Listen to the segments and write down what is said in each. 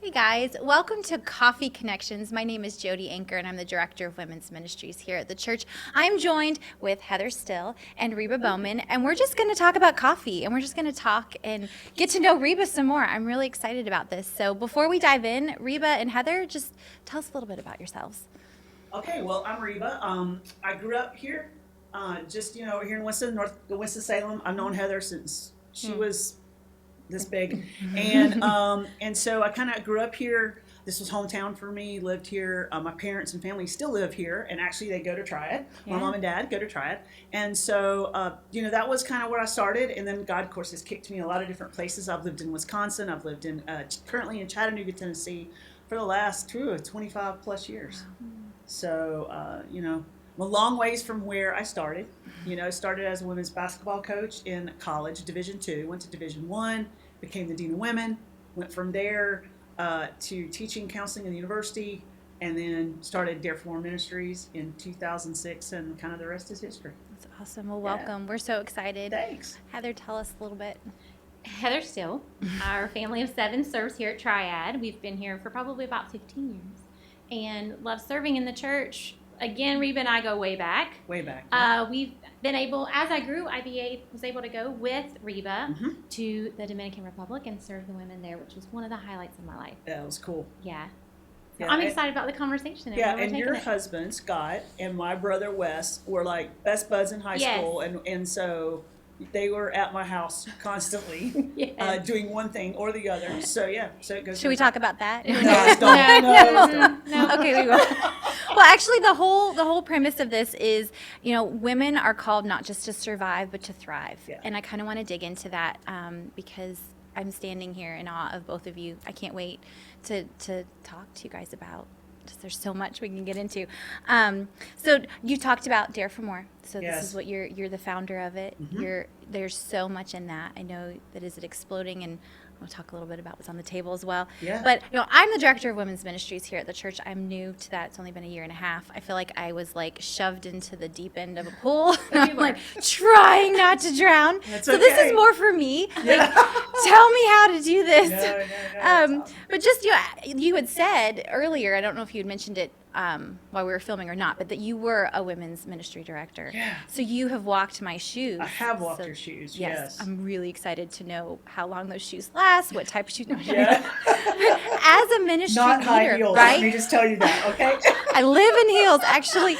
Hey guys, welcome to Coffee Connections. My name is Jodie Anker and I'm the Director of Women's Ministries here at the church. I'm joined with Heather Still and Reba Bowman, and we're just going to talk about coffee, and we're just going to talk and get to know Reba some more. I'm really excited about this. So before we dive in, Reba and Heather, just tell us a little bit about yourselves. Okay, well, I'm Reba. I grew up here, here in Winston-Salem. I've known Heather since she was this big, and so I kind of grew up here. This was hometown for me. Lived here. My parents and family still live here, and actually they go to Triad. Yeah. My mom and dad go to Triad, and so that was kind of where I started. And then God, of course, has kicked me a lot of different places. I've lived in Wisconsin. I've lived in currently in Chattanooga, Tennessee, for the last 25 plus years. Wow. So, I'm a long ways from where I started. Started as a women's basketball coach in college, Division II, went to Division I, became the Dean of Women, went from there to teaching counseling in the university, and then started Dare for More Ministries in 2006, and kind of the rest is history. That's awesome. Well, welcome. We're so excited. Thanks. Heather, tell us a little bit. Heather Still. Our family of 7 serves here at Triad. We've been here for probably about 15 years and love serving in the church. Again, Reba and I go way back. Way back. We've been able, as I grew, I was able to go with Reba to the Dominican Republic and serve the women there, which was one of the highlights of my life. That was cool. Yeah. Yeah, I'm excited about the conversation. Yeah, and your husband, Scott, and my brother, Wes, were like best buds in high school. And so they were at my house constantly doing one thing or the other. So, so it goes. Should we talk about that? No. Okay, we will. Well, actually, the whole premise of this is, women are called not just to survive, but to thrive. Yeah. And I kind of want to dig into that because I'm standing here in awe of both of you. I can't wait to talk to you guys about. Just, there's so much we can get into. So you talked about Dare for More. So this is what you're the founder of it. There's so much in that. I know that is it exploding, and we'll talk a little bit about what's on the table as well. Yeah. But I'm the director of women's ministries here at the church. I'm new to that. It's only been a year and a half. I feel like I was shoved into the deep end of a pool. I'm trying not to drown. That's so okay. this is more for me. Yeah. Tell me how to do this. No, Awesome. But just you had said earlier, I don't know if you had mentioned it while we were filming or not, but that you were a women's ministry director. Yeah. So you have walked my shoes. I have walked your shoes, yes. I'm really excited to know how long those shoes last, what type of shoes. Yeah. As a ministry Not leader, high heels. right? Let me just tell you that, okay? I live in heels. Actually,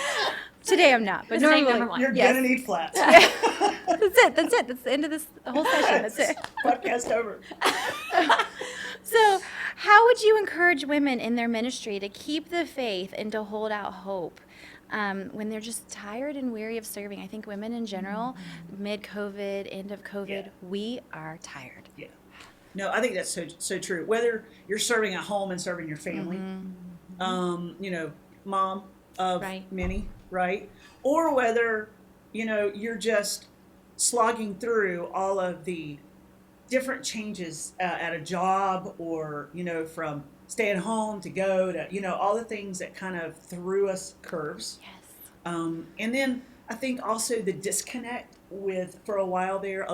today I'm not, but Mistake normally number one. You're yes. gonna need flats. That's it. That's the end of this whole session. That's it. Podcast over. So, how would you encourage women in their ministry to keep the faith and to hold out hope when they're just tired and weary of serving? I think women in general, mid-COVID, end of COVID, we are tired. Yeah. No, I think that's so true. Whether you're serving at home and serving your family, mom of many, right? Or whether, you're just slogging through all of the different changes at a job, or from stay at home to go to all the things that kind of threw us curves. Yes. And then I think also the disconnect for a while there.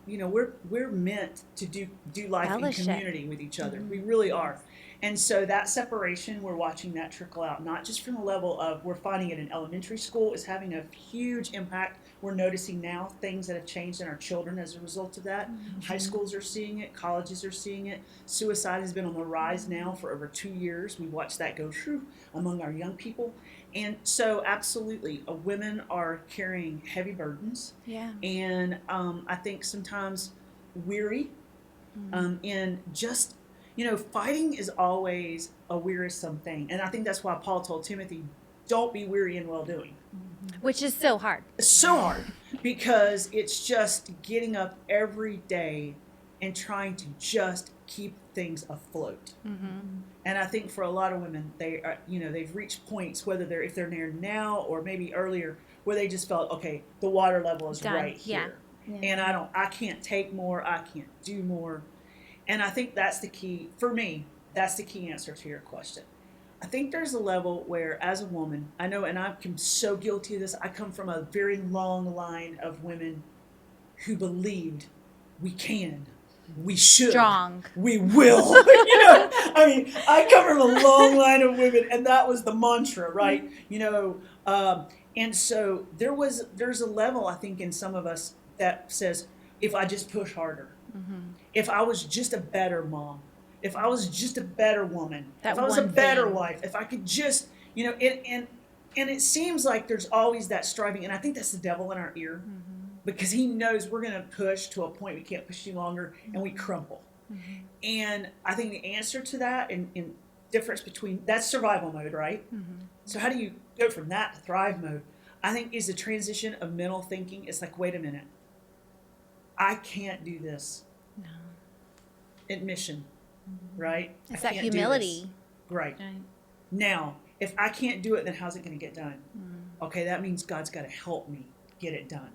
We're meant to do life Fellowship. in community with each other. We really are. And so that separation, we're watching that trickle out, not just from the level of we're finding it in elementary school is having a huge impact. We're noticing now things that have changed in our children as a result of that. High schools are seeing it. Colleges are seeing it. Suicide has been on the rise now for over 2 years. We've watched that go through among our young people. And so absolutely, women are carrying heavy burdens. Yeah. And I think sometimes weary and just, fighting is always a wearisome thing. And I think that's why Paul told Timothy, don't be weary in well-doing. Which is so hard. It's so hard because it's just getting up every day and trying to just keep things afloat. And I think for a lot of women, they are, they've reached points, if they're there now or maybe earlier, where they just felt, okay, the water level is Done. right here. Yeah. And I can't take more, I can't do more. And I think that's the key, for me, that's the key answer to your question. I think there's a level where, as a woman, I know, and I'm so guilty of this, I come from a very long line of women who believed we can We should. Strong. We will. I mean, I come from a long line of women, and that was the mantra, right? And so there's a level, I think, in some of us that says, if I just push harder, if I was just a better mom, if I was just a better woman, if I was a better wife, if I could just, and it seems like there's always that striving, and I think that's the devil in our ear, because he knows we're going to push to a point we can't push any longer, and we crumble. And I think the answer to that, and difference between, that's survival mode, right? So how do you go from that to thrive mode? I think is the transition of mental thinking. It's like, wait a minute, I can't do this. No. Admission, right? It's that humility. Right. Now, if I can't do it, then how's it going to get done? Okay, that means God's got to help me get it done.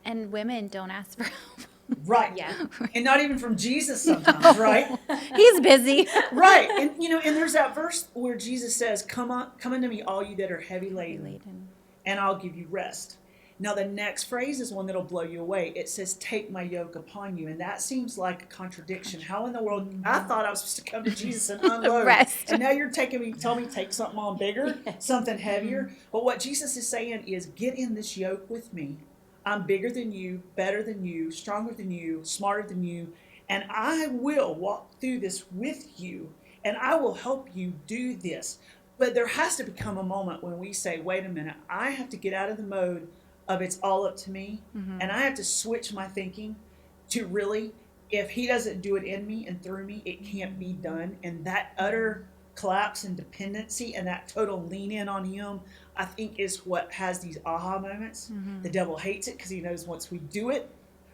And women don't ask for help. Right. Yeah. And not even from Jesus sometimes, right? He's busy. Right. And and there's that verse where Jesus says, come unto me, all you that are heavy laden, and I'll give you rest. Now the next phrase is one that'll blow you away. It says, take my yoke upon you. And that seems like a contradiction. How in the world? I thought I was supposed to come to Jesus and unload. Rest. And now you're telling me take something on bigger, something heavier. But what Jesus is saying is, get in this yoke with me. I'm bigger than you, better than you, stronger than you, smarter than you. And I will walk through this with you. And I will help you do this. But there has to become a moment when we say, wait a minute, I have to get out of the mode of it's all up to me, and I have to switch my thinking to really, if he doesn't do it in me and through me, it can't be done. And that utter collapse and dependency and that total lean in on him, I think, is what has these aha moments. The devil hates it because he knows once we do it,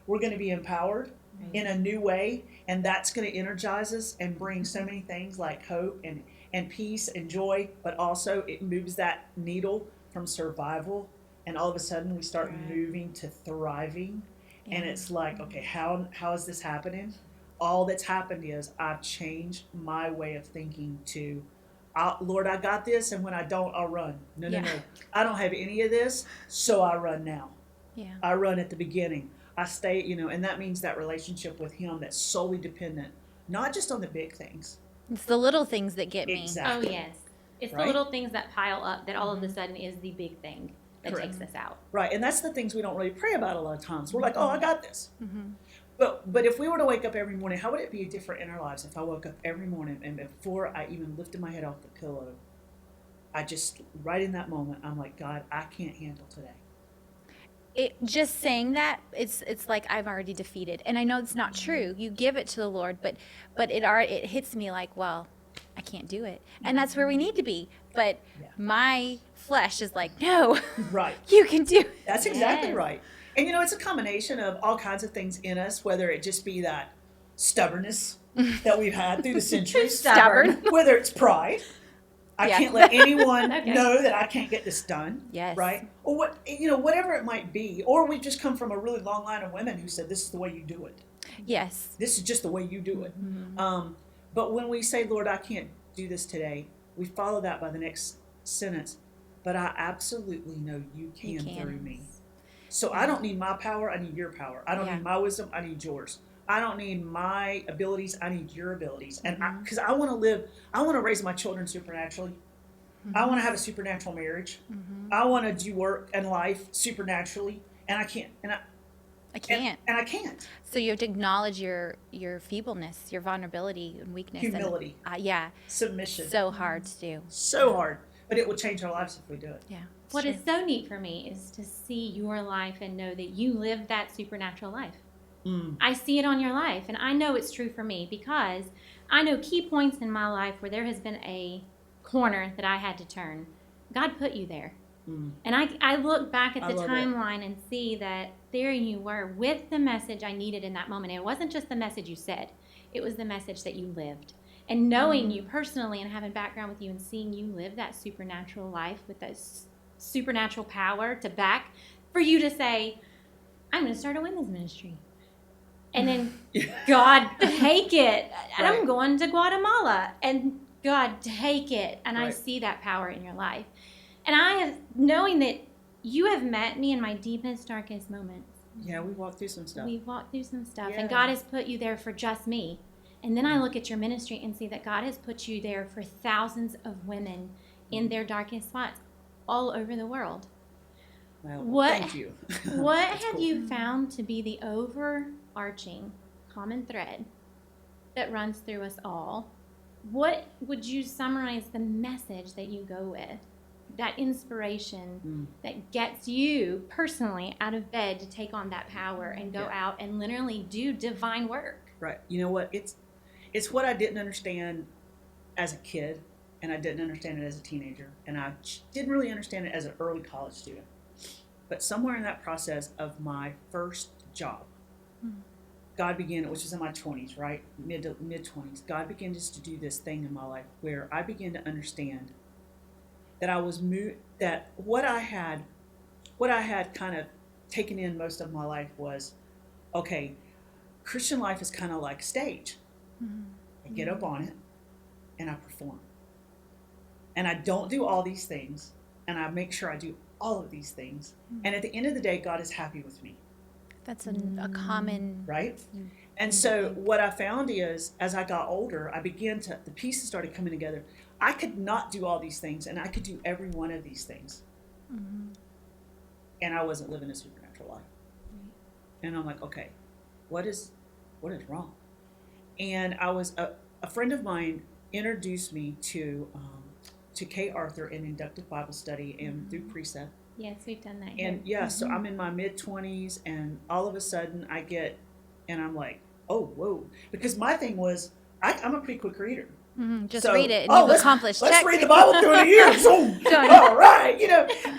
we're going to be empowered in a new way, and that's going to energize us and bring so many things like hope and peace and joy, but also it moves that needle from survival, and all of a sudden we start moving to thriving. And it's like, okay, how is this happening? All that's happened is I've changed my way of thinking to, Lord, I got this, and when I don't, I'll run. No. I don't have any of this, so I run now. Yeah. I run at the beginning. I stay, and that means that relationship with him that's solely dependent, not just on the big things. It's the little things that get me. Exactly. Oh, yes. It's Right? the little things that pile up that all of a sudden is the big thing that Correct. takes us out. Right, and that's the things we don't really pray about a lot of times. We're like, oh, I got this. But if we were to wake up every morning, how would it be different in our lives if I woke up every morning and before I even lifted my head off the pillow, I just, right in that moment, I'm like, God, I can't handle today. Just saying that, it's like I've already defeated. And I know it's not true. You give it to the Lord, but it hits me like, well, I can't do it. And that's where we need to be. But my flesh is like, no, Right. you can do it. That's exactly Yes. right. And it's a combination of all kinds of things in us, whether it just be that stubbornness that we've had through the centuries, Stubborn. whether it's pride. I Yeah. can't let anyone Okay. know that I can't get this done. Yes. Right? Or whatever it might be. Or we've just come from a really long line of women who said, this is the way you do it. Yes. This is just the way you do it. But when we say, Lord, I can't do this today, we follow that by the next sentence. But I absolutely know you can through me. So I don't need my power, I need your power. I don't need my wisdom, I need yours. I don't need my abilities, I need your abilities. And because I want to raise my children supernaturally. I want to have a supernatural marriage. I want to do work and life supernaturally, and I can't. I can't. And I can't. So you have to acknowledge your feebleness, your vulnerability and weakness. Humility. And, Submission. so hard to do. So hard. But it will change our lives if we do it. Yeah. What is so neat for me is to see your life and know that you live that supernatural life. I see it on your life, and I know it's true for me because I know key points in my life where there has been a corner that I had to turn. God put you there. And I look back at the timeline and see that there you were with the message I needed in that moment. And it wasn't just the message you said. It was the message that you lived. And knowing you personally and having background with you and seeing you live that supernatural life with that supernatural power to back for you to say, I'm going to start a women's ministry. And then, God, take it. And I'm going to Guatemala. And God, take it. And I see that power in your life. And knowing that you have met me in my deepest, darkest moments. Yeah, we walked through some stuff. We walked through some stuff, Yeah. and God has put you there for just me. And then I look at your ministry and see that God has put you there for thousands of women in their darkest spots all over the world. Well, thank you. What That's have cool. you found to be the overarching common thread that runs through us all? What would you summarize the message that you go with? That inspiration that gets you personally out of bed to take on that power and go out and literally do divine work. Right. You know what? It's what I didn't understand as a kid, and I didn't understand it as a teenager, and I didn't really understand it as an early college student. But somewhere in that process of my first job, God began, which was in my 20s, right? Mid 20s. God began just to do this thing in my life where I began to understand that I was that what I had kind of taken in most of my life was, okay, Christian life is kind of like stage. I get up on it and I perform. And I don't do all these things, and I make sure I do all of these things. And at the end of the day, God is happy with me. That's a common, right? And so what I found is, as I got older, the pieces started coming together. I could not do all these things, and I could do every one of these things. And I wasn't living a supernatural life. And I'm like, okay, what is wrong? And I was a friend of mine introduced me to Kay Arthur in inductive Bible study and through precept. Yes, we've done that. And so I'm in my mid 20s, and all of a sudden I'm like, oh, whoa. Because my thing was, I'm a pretty quick reader. Just read it and you've accomplished. Let's read the Bible through in a year. All right.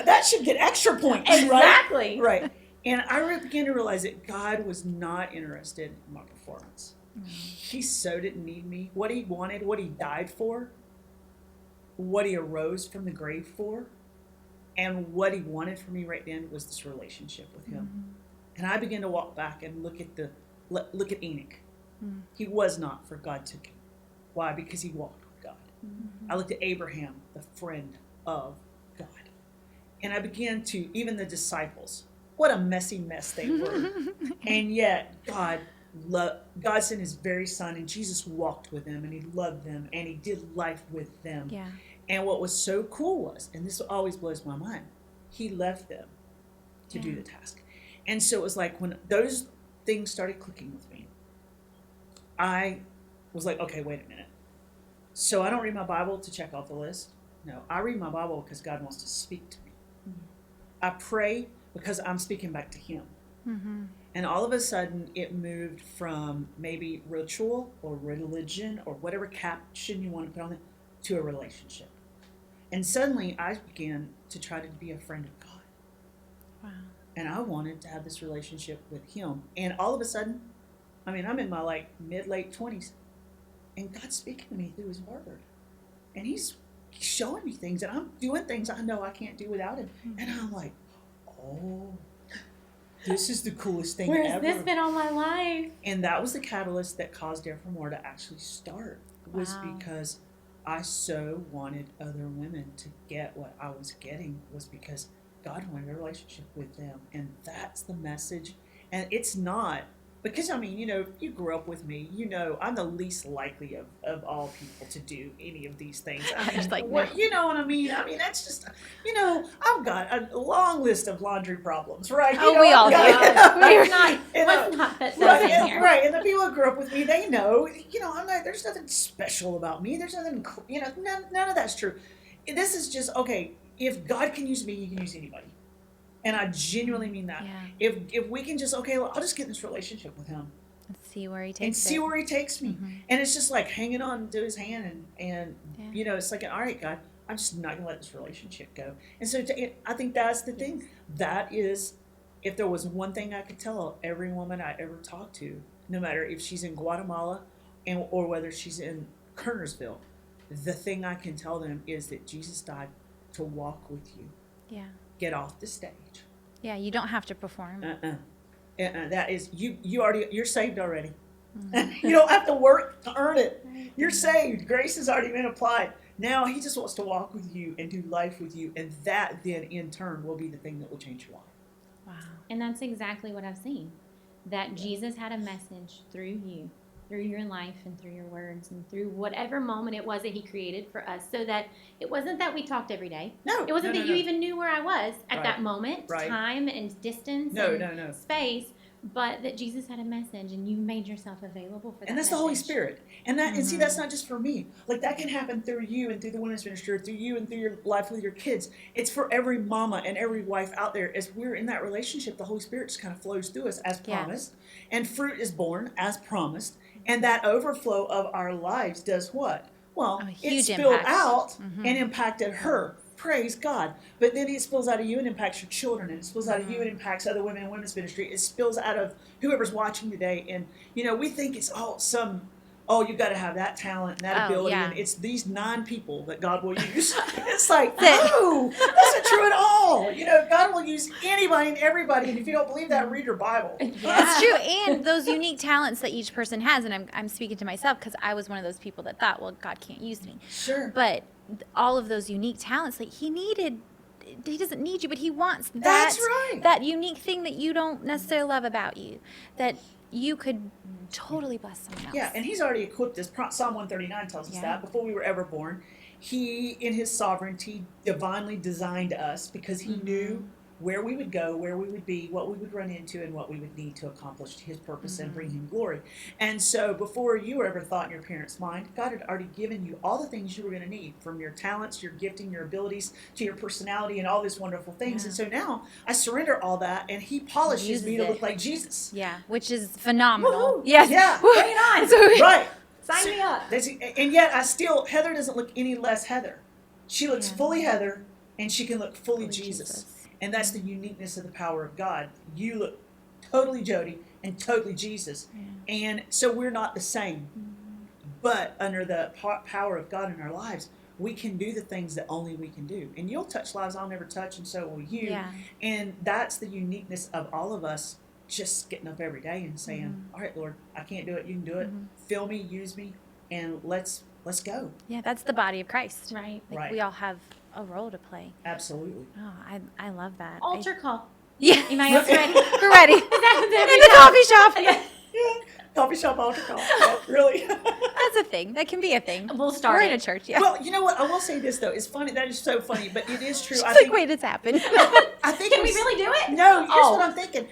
That should get extra points. Exactly. Right. And I began to realize that God was not interested in my performance. He so didn't need me. What he wanted, what he died for, what he arose from the grave for, and what he wanted for me right then was this relationship with him. And I began to walk back and look at Enoch. He was not, for God took him. Why? Because he walked with God. I looked at Abraham, the friend of God. And I began to, even the disciples, what a messy mess they were. And yet God sent his very son, and Jesus walked with them, and he loved them, and he did life with them. Yeah. And what was so cool was, and this always blows my mind, he left them to do the task. And so it was like when those things started clicking with me, I was like, okay, wait a minute. So I don't read my Bible to check off the list. No, I read my Bible because God wants to speak to me. I pray because I'm speaking back to him. And all of a sudden, it moved from maybe ritual or religion or whatever caption you want to put on it to a relationship. And suddenly, I began to try to be a friend of God. Wow. And I wanted to have this relationship with him. And all of a sudden, I'm in my mid-late 20s, and God's speaking to me through his word. And he's showing me things, and I'm doing things I know I can't do without him. And I'm like, oh, this is the coolest thing ever. Where's this been all my life? And that was the catalyst that caused Dare for More to actually start, was because I so wanted other women to get what I was getting, was because God wanted a relationship with them. And that's the message. And it's not, because if you grew up with me, I'm the least likely of all people to do any of these things. You know what I mean? That's just, I've got a long list of laundry problems, right? We all do. Let's not put those in here. Right, and the people who grew up with me, they know, there's nothing special about me. There's nothing, none of that's true. This is just, okay, if God can use me, he can use anybody. And I genuinely mean that. Yeah. If we can just, I'll just get in this relationship with him. Let's see where he takes and see where he takes me. And it's just like hanging on to his hand and it's like, all right, God, I'm just not going to let this relationship go. And so I think that's the thing. That is, if there was one thing I could tell every woman I ever talked to, no matter if she's in Guatemala or whether she's in Kernersville, the thing I can tell them is that Jesus died to walk with you. Yeah. Get off the stage. Yeah, you don't have to perform. That is, you're saved already. You don't have to work to earn it. You're saved. Grace has already been applied. Now he just wants to walk with you and do life with you, and that then in turn will be the thing that will change your life. Wow. And that's exactly what I've seen. That Jesus had a message through you, through your life and through your words and through whatever moment it was that he created for us, so that it wasn't that we talked every day. No. It wasn't no, that no, you no. even knew where I was at Right. that moment, Right. time and distance No, and no, no. space, but that Jesus had a message and you made yourself available for that And that's the Holy message. Spirit. And that, and see, that's not just for me. Like, that can happen through you and through the women's ministry, or through you and through your life with your kids. It's for every mama and every wife out there. As we're in that relationship, the Holy Spirit just kind of flows through us as Yeah. promised. And fruit is born as promised. And that overflow of our lives does what? Well, A it huge spilled impact. out and impacted her. Praise God. But then it spills out of you and impacts your children, and it spills out of you and impacts other women in women's ministry. It spills out of whoever's watching today. And, we think it's you've got to have that talent and that Oh, ability. yeah. And it's these 9 people that God will use. It's like, no, that's not true at all. God will use anybody and everybody. And if you don't believe that, read your Bible. It's true, and those unique talents that each person has, and I'm speaking to myself because I was one of those people that thought, well, God can't use me. Sure. But all of those unique talents, like he doesn't need you, but he wants That's right. that unique thing that you don't necessarily love about you, that you could totally bless someone else. Yeah, and he's already equipped us. Psalm 139 tells us that before we were ever born, he, in his sovereignty, divinely designed us because he knew where we would go, where we would be, what we would run into, and what we would need to accomplish his purpose and bring him glory. And so before you were ever thought in your parents' mind, God had already given you all the things you were going to need, from your talents, your gifting, your abilities, to your personality, and all these wonderful things. Yeah. And so now I surrender all that, and he polishes Uses me to it. look like Jesus. Yeah, which is phenomenal. Woohoo! Yes. Yeah. Woo. Bring it on. So- Right. Sign me up. And yet Heather doesn't look any less Heather. She looks fully Heather, and she can look fully Jesus. And that's the uniqueness of the power of God. You look totally Jodie and totally Jesus. Yeah. And so we're not the same. But under the power of God in our lives, we can do the things that only we can do. And you'll touch lives I'll never touch, and so will you. Yeah. And that's the uniqueness of all of us just getting up every day and saying, all right, Lord, I can't do it. You can do it. Fill me, use me, and let's go. Yeah, that's the body of Christ. Right. Like Right. we all have a role to play. Absolutely. Oh, I love that. Altar call. Yeah. Am I guys ready? We're ready. In the That coffee shop. Yeah. Coffee shop altar call. Yeah, really. That's a thing. That can be a thing. We'll start We're in a it. church, yeah. Well, you know what? I will say this, though. It's funny. That is so funny, but it is true. She's I like, think, wait, it's happened. I think Can we really do it? No, here's Oh. what I'm thinking.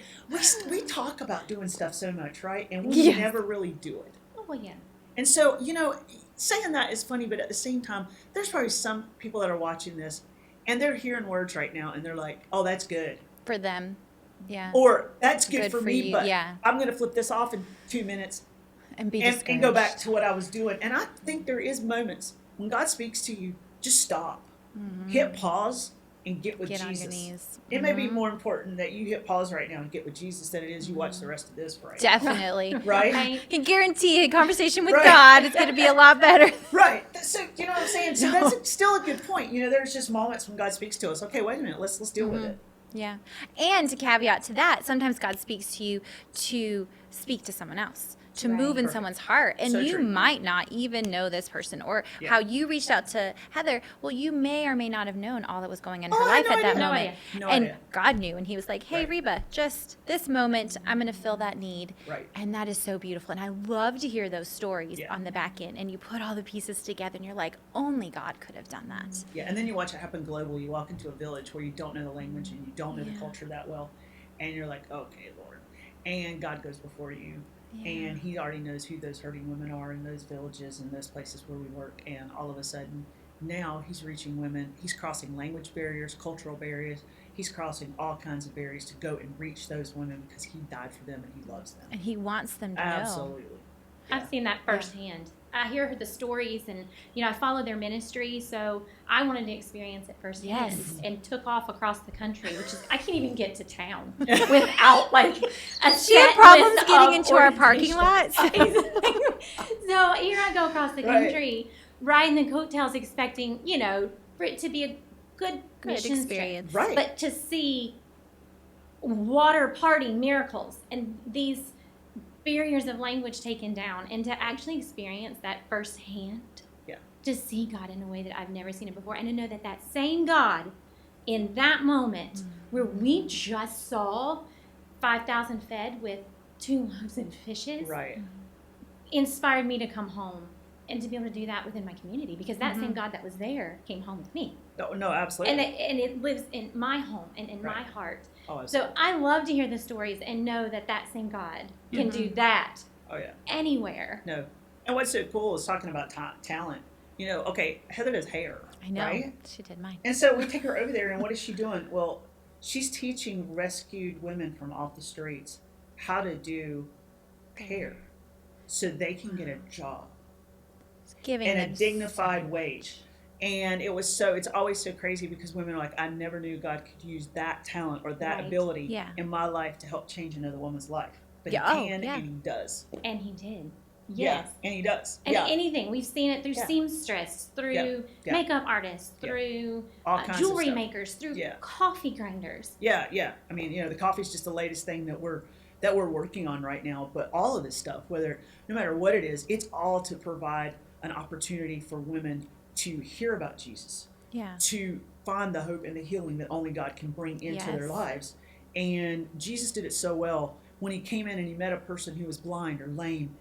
We talk about doing stuff so much, right? And we Yes. never really do it. Oh, well, yeah. And so, saying that is funny, but at the same time, there's probably some people that are watching this, and they're hearing words right now, and they're like, oh, that's good. For them. Yeah. Or, that's good, Good for for me, you, but yeah. I'm going to flip this off in 2 minutes And be and discouraged. go back to what I was doing. And I think there is moments when God speaks to you, just stop. Hit pause and get with Get on Jesus. your knees. It may be more important that you hit pause right now and get with Jesus than it is you watch the rest of this right Definitely. Right? Right. Can guarantee a conversation with Right. God is going to be a lot better. Right. So, you know what I'm saying? So No. that's still a good point. There's just moments when God speaks to us. Okay, wait a minute. Let's deal with it. Yeah. And to caveat to that, sometimes God speaks to you to speak to someone else, to Right. move in Perfect. someone's heart. And So you true. might not even know this person, or Yeah. how you reached out to Heather. Well, you may or may not have known all that was going on in Oh, her I life had at no that idea. No moment. idea. No and idea. God knew. And he was like, hey, Right. Reba, just this moment, I'm going to fill that need. Right. And that is so beautiful. And I love to hear those stories Yeah. on the back end. And you put all the pieces together and you're like, only God could have done that. Yeah, and then you watch it happen globally. You walk into a village where you don't know the language and you don't know the Yeah. culture that well, and you're like, okay, Lord. And God goes before you, Yeah. and He already knows who those hurting women are in those villages and those places where we work. And all of a sudden, now He's reaching women. He's crossing language barriers, cultural barriers. He's crossing all kinds of barriers to go and reach those women because He died for them and He loves them. And he wants them to know. Absolutely. I've seen that firsthand. I hear the stories, and I follow their ministry, so I wanted to experience it firsthand. Yes. And took off across the country, which is I can't even get to town without like a She had set problems list getting of into our parking organizations. lot. So here I go across the Right. country, riding the coattails, expecting for it to be a good Good mission experience. Right. but to see water party miracles and these barriers of language taken down, and to actually experience that firsthand, Yeah. to see God in a way that I've never seen it before, and to know that that same God in that moment where we just saw 5,000 fed with 2 loaves and fishes, Right. inspired me to come home and to be able to do that within my community, because that same God that was there came home with me. No, absolutely. And it lives in my home and in my heart. Oh, So absolutely. I love to hear the stories and know that that same God can do that Oh, yeah. anywhere. No. And what's so cool is talking about talent. You know, okay, Heather does hair. I know. Right? She did mine. And so we take her over there, and what is she doing? Well, she's teaching rescued women from off the streets how to do hair so they can get a job Giving and a them dignified wage. And it's always so crazy because women are like, I never knew God could use that talent or that Right. ability Yeah. in my life to help change another woman's life. But Yeah, he oh, can, yeah. and he does. And he did. Yeah, Yes. and he does. And yeah. anything. We've seen it through Yeah. seamstress, through Yeah. makeup artists, Yeah. through All kinds of jewelry stuff. makers, through Yeah. coffee grinders. Yeah. I mean, you know, the coffee's just the latest thing that we're working on right now. But all of this stuff, no matter what it is, it's all to provide an opportunity for women to hear about Jesus, Yeah. to find the hope and the healing that only God can bring into their Yes. lives. And Jesus did it so well when he came in and he met a person who was blind or lame,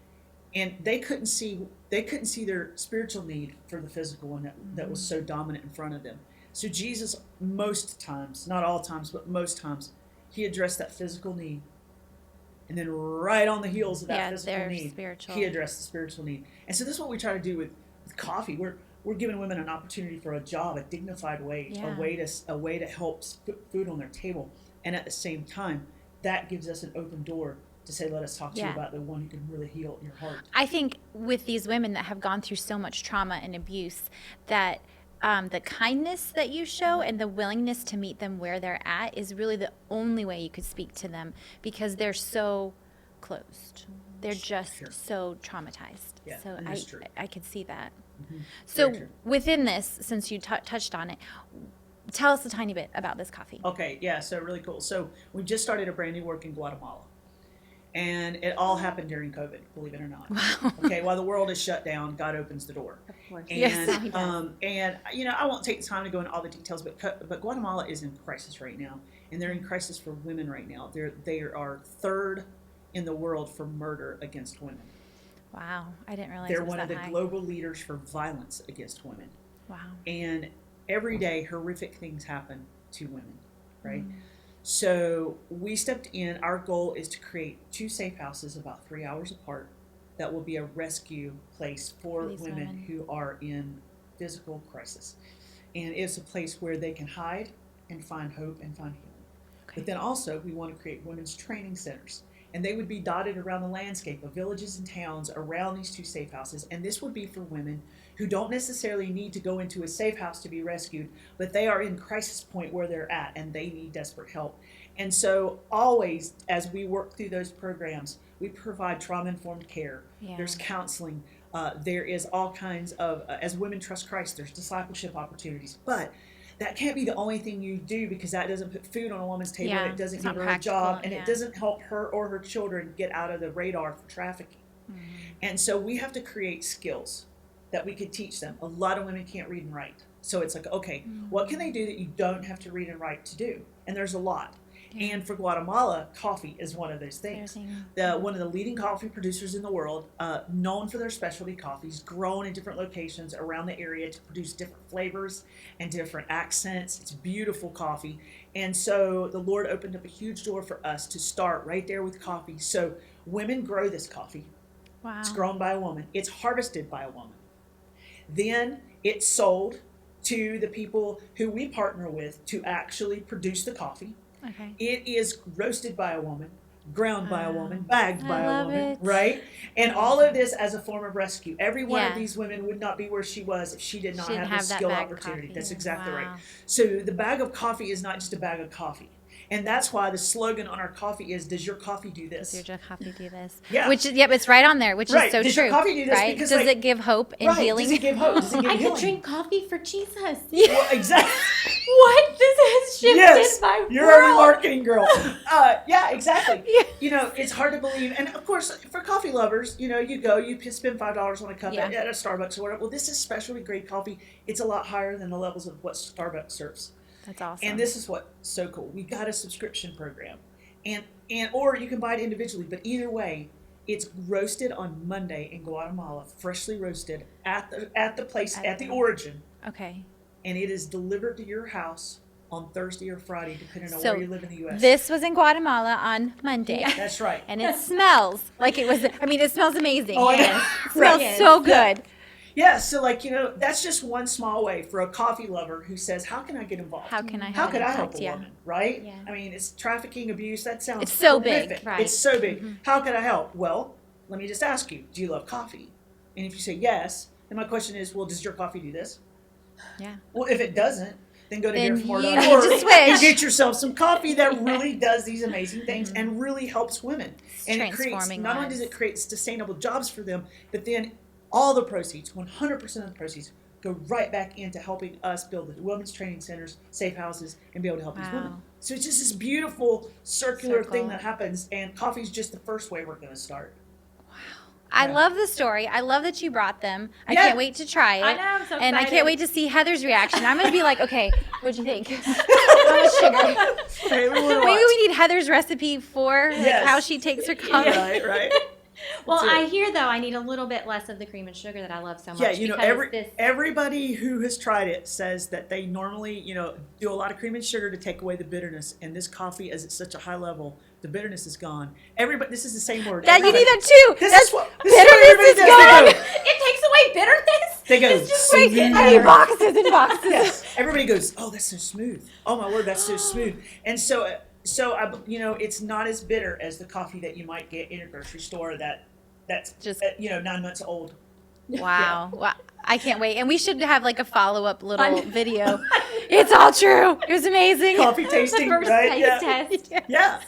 and they couldn't see their spiritual need for the physical one that was so dominant in front of them. So Jesus, most times, not all times, but most times, he addressed that physical need. And then right on the heels of that physical their need, spiritual. he addressed the spiritual need. And so this is what we try to do with coffee. We're giving women an opportunity for a job, a dignified wage, Yeah. a way to help put food on their table. And at the same time, that gives us an open door to say, let us talk to you Yeah. about the one who can really heal your heart. I think with these women that have gone through so much trauma and abuse, that the kindness that you show and the willingness to meet them where they're at is really the only way you could speak to them, because they're so closed. They're just Sure. so traumatized. Yeah, So and that's true. I could see that. Mhm. So Very true. within this, since you touched on it, tell us a tiny bit about this coffee. Okay, yeah, so really cool. So we just started a brand new work in Guatemala. And it all happened during COVID, believe it or not. Wow. Okay, while the world is shut down, God opens the door. Of course. And, Yes, he does. and you know, I won't take the time to go into all the details, but Guatemala is in crisis right now, and they're in crisis for women right now. They are third in the world for murder against women. Wow, I didn't realize They're it was one of that the high. global leaders for violence against women, Wow. and every day horrific things happen to women, right? Mm. So we stepped in. Our goal is to create 2 safe houses about 3 hours apart that will be a rescue place for these women women. who are in physical crisis. And it's a place where they can hide and find hope and find healing. Okay. But then also we want to create women's training centers. And they would be dotted around the landscape of villages and towns around these 2 safe houses. And this would be for women who don't necessarily need to go into a safe house to be rescued, but they are in crisis point where they're at and they need desperate help. And so always, as we work through those programs, we provide trauma-informed care. Yeah. There's counseling. There is all kinds of, as women trust Christ, there's discipleship opportunities. But that can't be the only thing you do, because that doesn't put food on a woman's table. Yeah, It doesn't it's give not her a job, practical, and yeah. it doesn't help her or her children get out of the radar for trafficking. Mhm. And so we have to create skills that we could teach them. A lot of women can't read and write. So it's like, okay, what can they do that you don't have to read and write to do? And there's a lot. Yeah. And for Guatemala, coffee is one of those things. One of the leading coffee producers in the world, known for their specialty coffees, grown in different locations around the area to produce different flavors and different accents. It's beautiful coffee. And so the Lord opened up a huge door for us to start right there with coffee. So women grow this coffee. Wow. It's grown by a woman. It's harvested by a woman. Then it's sold to the people who we partner with to actually produce the coffee. Okay. It is roasted by a woman, ground by a Wow. woman, bagged I by a love woman, it. right? And all of this as a form of rescue. Every one of Yeah. these women would not be where she was if she did not She didn't have have the that skill bag of opportunity. coffee. That's exactly Wow. right. So the bag of coffee is not just a bag of coffee. And that's why the slogan on our coffee is, does your coffee do this? Does your coffee do this? Yeah. Which is, yep, it's right on there, which Right. is so Does true. your coffee do this? Right? Because, Does like- it give hope and right. healing? Does it give hope? Does it give I healing? could drink coffee for Jesus. Yeah. Well, exactly. What? This has shifted Yes, my you're world. a marketing girl. Yeah, exactly. Yeah. You know, it's hard to believe. And of course, for coffee lovers, you know, you spend $5 on a cup Yeah. at a Starbucks or whatever. Well, this is specialty grade coffee. It's a lot higher than the levels of what Starbucks serves. That's awesome. And this is what's so cool. We got a subscription program, and or you can buy it individually. But either way, it's roasted on Monday in Guatemala, freshly roasted at the place at the origin, Okay. and it is delivered to your house on Thursday or Friday, depending on So where you live in the U.S. This was in Guatemala on Monday. That's right. And it smells like it was, I mean, it smells amazing. Oh, I know. It smells Right. so good. Yeah, so like, that's just one small way for a coffee lover who says, how can I get involved? How can I How have could an I help impact? a Yeah. woman, right? Yeah. I mean, it's trafficking, abuse, that sounds It's so big, horrific. right. It's so big. How can I help? Well, let me just ask you, do you love coffee? And if you say yes, then my question is, well, does your coffee do this? Yeah. Well, if it doesn't, then go to Then dearformore.org you need to switch. and get yourself some coffee that really does these amazing things and really helps women. It's And it creates, transforming not only does lives. it create sustainable jobs for them, but then all the proceeds, 100% of the proceeds, go right back into helping us build the women's training centers, safe houses, and be able to help these women. Wow. So it's just this beautiful circular thing Circle. that happens, and coffee's just the first way we're going to start. I Yeah. love the story. I love that you brought them. I Yeah. can't wait to try it. I know, I'm so And I excited. can't wait to see Heather's reaction. I'm going to be like, okay, what'd you think? How much sugar? Okay, we wanna Maybe watch. we need Heather's recipe for like, Yes. how she takes her coffee. Right. Well, That's it. I hear though I need a little bit less of the cream and sugar that I love so much. Yeah, because everybody who has tried it says that they normally, do a lot of cream and sugar to take away the bitterness. And this coffee, as it's such a high level, the bitterness is gone. Everybody, this is the same word. That you need Everybody- that too. This That's is what bitterness everybody is does. gone. it takes away bitterness. They go, It's just "Sweet." like- I need boxes and boxes. Yes, everybody goes, oh, that's so smooth. Oh my word, that's so smooth. And so it's not as bitter as the coffee that you might get in a grocery store that's Just- 9 months old. Wow. Wow. I can't wait. And we should have like a follow-up little video. It's all true. It was amazing. Coffee The tasting, first right? taste test. Yeah.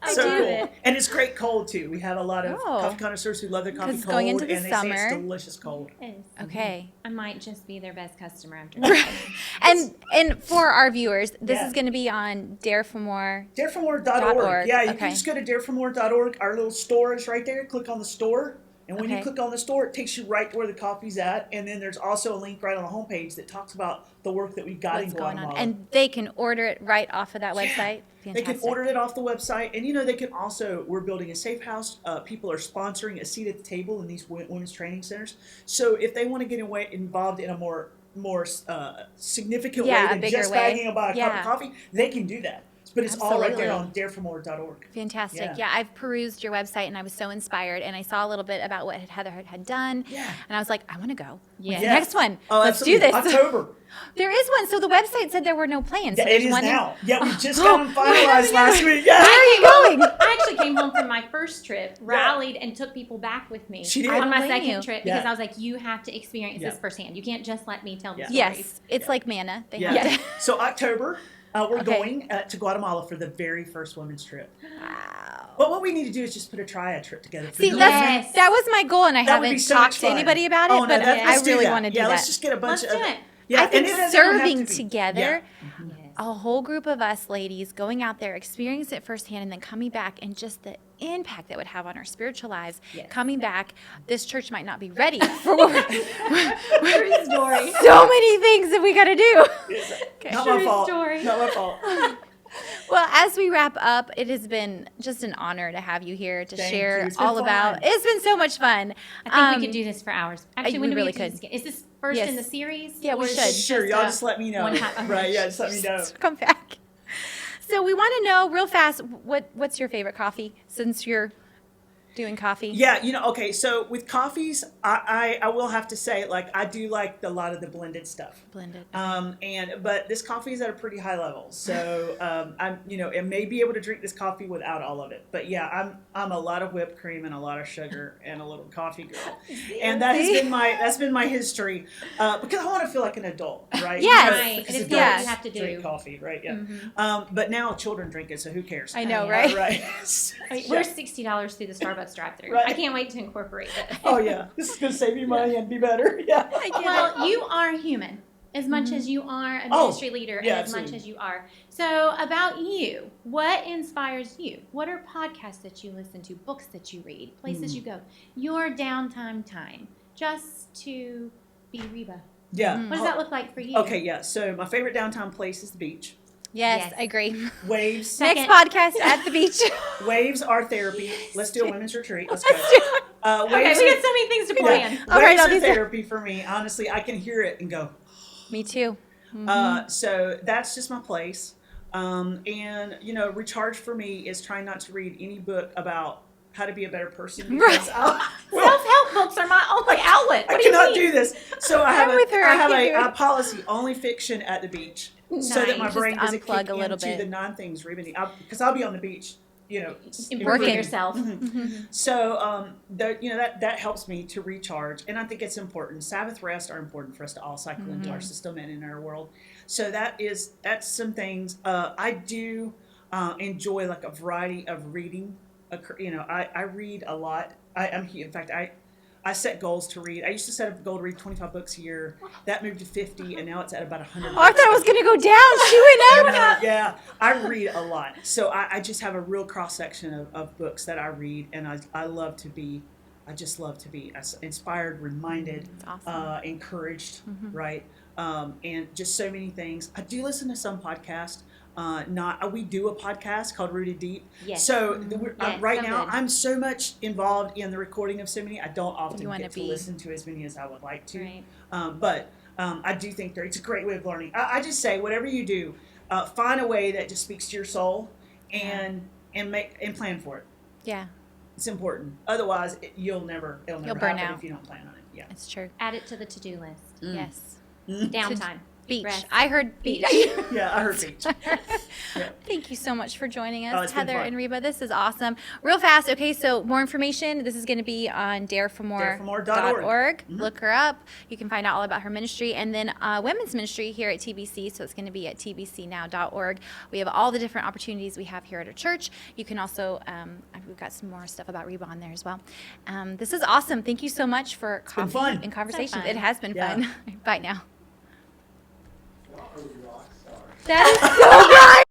I So love cool. it. And it's great cold too. We have a lot of Oh. coffee connoisseurs who love their coffee 'Cause cold, going into the and they say summer- it's delicious cold. Yes. Okay. I might just be their best customer after that. And for our viewers, this Yeah. is going to be on Dare for More. Dareformore.org. Yeah, you Okay. can just go to dareformore.org. Our little store is right there. Click on the store. And when you Okay. click on the store, it takes you right to where the coffee's at. And then there's also a link right on the homepage that talks about the work that we've got What's in going Guatemala. on? And they can order it right off of that Yeah. website. They Fantastic. can order it off the website. And, they can also, we're building a safe house. People are sponsoring a seat at the table in these women's training centers. So if they want to get involved in a more significant Yeah, way a than bigger just way. bagging about a cup Yeah. of coffee, they can do that. But it's all right there Absolutely. on dareformore.org. Fantastic. Yeah. Yeah, I've perused your website and I was so inspired. And I saw a little bit about what Heather had done. Yeah. And I was like, I want to go. Yeah. When's the next one? Oh, Let's do absolutely. this. October. There is one. So the website said there were no plans. So Yeah, it there's is one now. Yeah, we just got them finalized last week. Where Yeah. are you going? I actually came home from my first trip, rallied, and took people back with me She did. on my I don't blame second you. trip Yeah. because I was like, you have to experience Yeah. this firsthand. You can't just let me tell the Yeah. stories. Yes. It's like manna. They Yeah. have to. So October, we're Okay. going to Guatemala for the very first women's trip. Wow. But what we need to do is just put a triad trip together. For See, the that's, women. Yes. that was my goal, and I That would be haven't so talked much to fun. anybody about it, Oh, no, but let's I do really that. want to do Yeah, that. let's just get a bunch Let's of. do it. Yeah, I think and it doesn't have serving to be- together, Yeah. Yes. a whole group of us ladies going out there, experiencing it firsthand, and then coming back, and just the impact that would have on our spiritual lives. Yes. Coming back, this church might not be ready for what True story. so many things that we got to do. Not True my fault. story. Not my fault. Well, as we wrap up, it has been just an honor to have you here to Thank share you. It's been all about. fun. It's been so much fun. I think we could do this for hours. Actually, when we do really we do this could. again? Is this first Yes. in the series? Yeah, we Or is should. this Sure, y'all a just let me know. one time- Right, yeah, just let me know. Come back. So we want to know real fast what's your favorite coffee since you're doing coffee? Yeah, okay, so with coffees, I will have to say, like, I do like a lot of the blended stuff. Blended. But this coffee is at a pretty high level, so I may be able to drink this coffee without all of it. But yeah, I'm a lot of whipped cream and a lot of sugar and a little coffee girl, and that's been my history because I want to feel like an adult, right? Yes. Right. Because It is adults what you have to drink do. coffee, right? Yeah. Mm-hmm. But now children drink it, so who cares? I know, yeah. right? Right. I mean, we're $60 through the Starbucks drive-through. Right. I can't wait to incorporate this. Oh yeah, this is gonna save you money and be better. Yeah. I get it. Well, you are human as much as you are a ministry leader and yeah, as much absolutely. as you are. So about you, what inspires you? What are podcasts that you listen to, books that you read, places you go? Your downtime time just to be Reba. Yeah. What does that look like for you? Okay, yeah. So my favorite downtown place is the beach. Yes, Yes. I agree. Waves. Second. Next podcast at the beach. Waves are therapy. Let's do a women's retreat. Let's go. Okay, Waves we are- got so many things to yeah, plan. I'll write waves all are these down. therapy for me. Honestly, I can hear it and go. Me too. So that's just my place. And recharge for me is trying not to read any book about how to be a better person. Because Self-help books are my only outlet. What I do you cannot mean? do this. So I have I'm with her. I I have can't do a it. policy: only fiction at the beach, so that my Nice. brain Just doesn't unplug kick a little into bit. the non-things. Because I'll be on the beach, Improve Working. yourself. So that helps me to recharge, and I think it's important. Sabbath rest are important for us to all cycle into our system and in our world. So that's some things I do enjoy, like a variety of reading. I read a lot. I set goals to read. I used to set a goal to read 25 books a year. That moved to 50, and now it's at about 100. Oh, I thought it was going to go down. She went up. Yeah, I read a lot. So I just have a real cross section of books that I read, and I just love to be inspired, reminded, That's awesome. encouraged, right? And just so many things. I do listen to some podcasts. We do a podcast called Rooted Deep. Yes. So Yes, right so now good. I'm so much involved in the recording of so many. I don't often You wanna get to be- listen to as many as I would like to. Right. But I do think it's a great way of learning. I just say whatever you do, find a way that just speaks to your soul, and plan for it. Yeah, It's important. Otherwise, it'll never You'll burn happen out. if you don't plan on it. Yeah. it's true. Add it to the to-do list. Yes. Downtime. Beach. Rest. I heard beach. Yeah, I heard beach. Yeah. Thank you so much for joining us, Oh, it's been Heather fun. and Reba. This is awesome. Real fast, okay, so more information. This is going to be on dareformore.org. Look her up. You can find out all about her ministry. And then women's ministry here at TBC, so it's going to be at tbcnow.org. We have all the different opportunities we have here at our church. You can also, we've got some more stuff about Reba on there as well. This is awesome. Thank you so much for been coffee fun. and conversations. fun. It has been Yeah. fun. Bye now. Y'all are rock stars. That is so good.